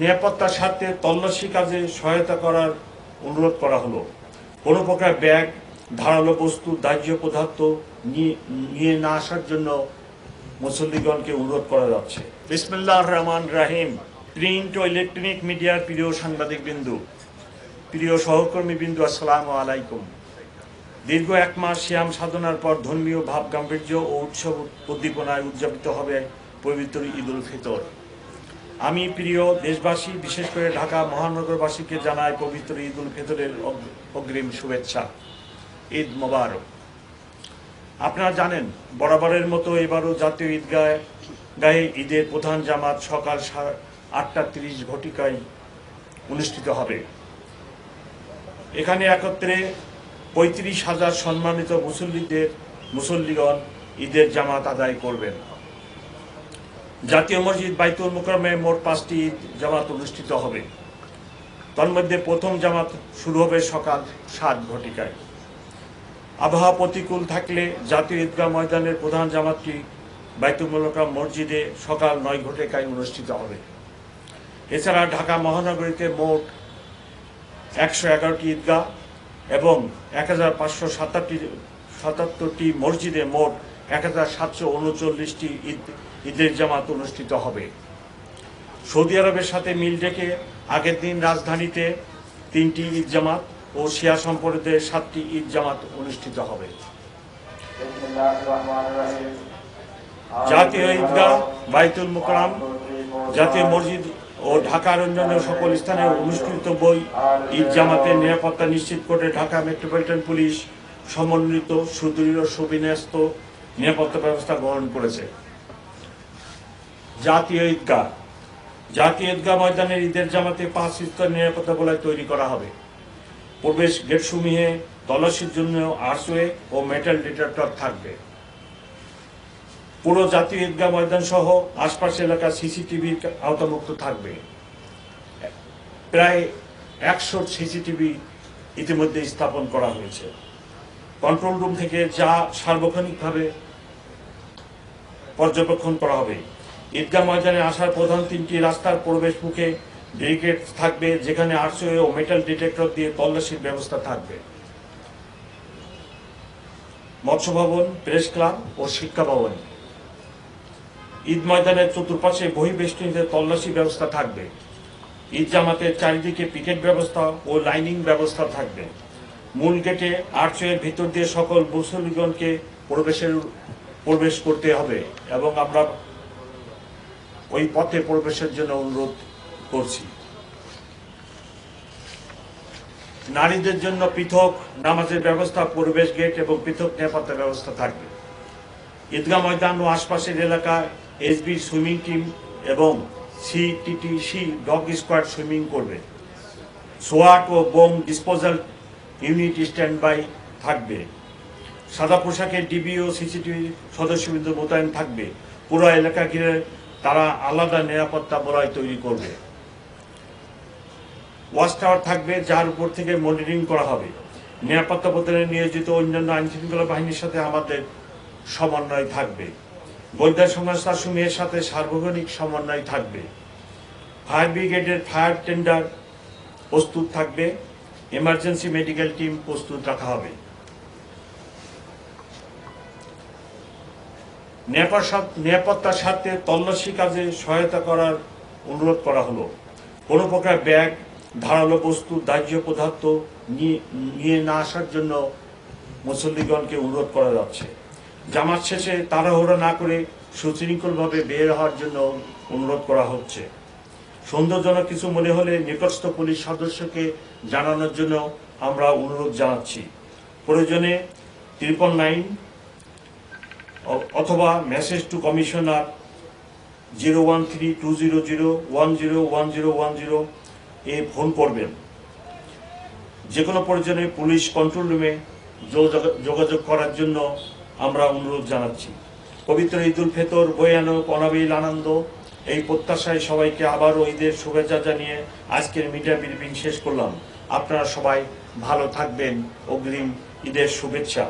নিরাপত্তার স্বার্থে তল্লাশি কাজে সহায়তা করার অনুরোধ করা হলো। কোনো প্রকার ব্যাগ, ধারালো বস্তু, দাহ্য পদার্থ নিয়ে না আসার জন্য মুসল্লিগণকে অনুরোধ করা যাচ্ছে। বিসমিল্লাহির রহমানির রহিম। প্রিন্ট ও ইলেকট্রনিক মিডিয়ার প্রিয় সাংবাদিকবৃন্দু, প্রিয় সহকর্মীবৃন্দু, আসসালামু আলাইকুম। দীর্ঘ এক মাস সিয়াম সাধনার পর ধর্মীয় ভাব গাম্ভীর্য ও উৎসব উদ্দীপনায় উদযাপিত হবে পবিত্র ঈদ উল ফিতর। আমি প্রিয় দেশবাসী, বিশেষ করে ঢাকা মহানগরবাসীকে জানাই পবিত্র ঈদ উল ফিতরের অগ্রিম শুভেচ্ছা। ঈদ মোবারক। আপনারা জানেন, বরাবরের মতো এবারও জাতীয় ঈদগাহে ঈদের প্রধান জামাত সকাল 8:30 ঘটিকায় অনুষ্ঠিত হবে। এখানে একত্রে 35,000 সম্মানিত মুসল্লিগণ ঈদের জামাত আদায় করবেন। জাতীয় মসজিদ বাইতুল মুকাররমে মোট 5টি ঈদ জামাত অনুষ্ঠিত হবে। তন্মধ্যে প্রথম জামাত শুরু হবে সকাল 7 ঘটিকায়। আবহাওয়া প্রতিকূল থাকলে জাতীয় ঈদগাহ ময়দানের প্রধান জামাতটি বাইতুল মুকাররম মসজিদে সকাল 9 ঘটিকায় অনুষ্ঠিত হবে। এছাড়া ঢাকা মহানগরীতে মোট 111টি ঈদগাহ এবং 1577টি মসজিদে মোট 1739টি ঈদের জামাত অনুষ্ঠিত হবে। সৌদি আরবের সাথে মিল রেখে আগের দিন রাজধানীতে 3টি ঈদ জামাত ও শিয়া সম্প্রদায়ের 7টি ঈদ জামাত অনুষ্ঠিত হবে। জাতীয় ঈদগাহ, বাইতুল মুকাররম, জাতীয় মসজিদ ও ঢাকার অন্যান্য সকল স্থানে অনুষ্ঠিত ঈদ জামাতের নিরাপত্তা নিশ্চিত করে ঢাকা মেট্রোপলিটন পুলিশ সমন্বিত সুদৃঢ় সুবিন্যস্ত নিরাপত্তা ব্যবস্থা গ্রহণ করেছে। জাতীয় ঈদগাহ ময়দানের ঈদের জামাতে 5 স্তর নিরাপত্তা বলয় তৈরি করা হবে। প্রবেশ গেটসমূহে তল্লাশির জন্য আর্চওয়ে ও মেটাল ডিটেক্টর থাকবে। পুরো জাতীয় ঈদগাহ ময়দান সহ আশপাশের এলাকা সিসিটিভির আওতামুক্ত থাকবে। প্রায় 100 সিসিটিভি ইতিমধ্যে স্থাপন করা হয়েছে। কন্ট্রোল রুম থেকে যা সার্বক্ষণিকভাবে পর্যবেক্ষণ করা হবে। ঈদগাহ ময়দানে আসার প্রধান 3টি রাস্তার প্রবেশ মুখে ব্যারিকেড থাকবে, যেখানে আর্চওয়ে ও মেটাল ডিটেক্টর দিয়ে তল্লাশির ব্যবস্থা থাকবে। মৎস্য ভবন, প্রেস ক্লাব ও শিক্ষা ভবন। ঈদ ময়দানের চতুর্পাশে বহিঃবেষ্টনীতে তল্লাশি ব্যবস্থা থাকবে। ঈদ জামাতের চারিদিকে পিকেট ব্যবস্থা ও লাইনিং ব্যবস্থা থাকবে। মূল গেটে আর্চওয়ের ভিতর দিয়ে সকল মুসল্লিগণকে প্রবেশ করতে হবে এবং আমরা ওই পথে প্রবেশের জন্য অনুরোধ করছি। নারীদের জন্য পৃথক নামাজের ব্যবস্থা, প্রবেশ গেট এবং পৃথক নিরাপত্তা ব্যবস্থা থাকবে। ঈদগাহ ময়দান ও আশপাশের এলাকায় এসবি সুইমিং টিম এবং সিটিটিসি ডগ স্কোয়াড সুইমিং করবে। সোয়াট ও bomb disposal unit stand by থাকবে। সাদা পোশাকে ডিবি ও সিসিটিভি সদস্যবৃন্দ মোতায়েন থাকবে। পুরো এলাকা ঘিরে তারা আলাদা নিরাপত্তা বলয় তৈরি করবে। ওয়াচ টাওয়ার থাকবে, যার উপর থেকে মনিটরিং করা হবে। নিরাপত্তা প্রদানে নিয়োজিত অন্যান্য আইনশৃঙ্খলা বাহিনীর সাথে আমাদের সমন্বয় থাকবে। গোয়েন্দা সংস্থাসমূহের সাথে সার্বজনীন সমন্বয় থাকবে। ফায়ার ব্রিগেডের ফায়ার টেন্ডার প্রস্তুত থাকবে। এমার্জেন্সি মেডিকেল টিম প্রস্তুত রাখা হবে। নিরাপত্তার স্বার্থে তল্লাশি কাজে সহায়তা করার অনুরোধ করা হলো। কোনো প্রকার ব্যাগ, ধারালো বস্তু, দাহ্য পদার্থ নিয়ে না আসার জন্য মুসল্লিগণকে অনুরোধ করা যাচ্ছে। জামাত শেষে তাড়াহুড়ো না করে সুশৃঙ্খলভাবে বের হওয়ার জন্য অনুরোধ করা হচ্ছে। সন্দেহজনক কিছু মনে হলে নিকটস্থ পুলিশ সদস্যকে জানানোর জন্য আমরা অনুরোধ জানাচ্ছি। প্রয়োজনে 999 অথবা message to commissioner 013-200-101010 A phone করবেন। যে কোনো প্রয়োজনে পুলিশ কন্ট্রোল রুমে যোগাযোগ করার জন্য আমরা অনুরোধ জানাচ্ছি। পবিত্র ঈদ উল ফিতর বয়ে আনুক অনাবিল আনন্দ, এই প্রত্যাশায় সবাইকে আবারও ঈদের শুভেচ্ছা জানিয়ে আজকের মিডিয়া ব্রিফিং শেষ করলাম। আপনারা সবাই ভালো থাকবেন। অগ্রিম ঈদের শুভেচ্ছা।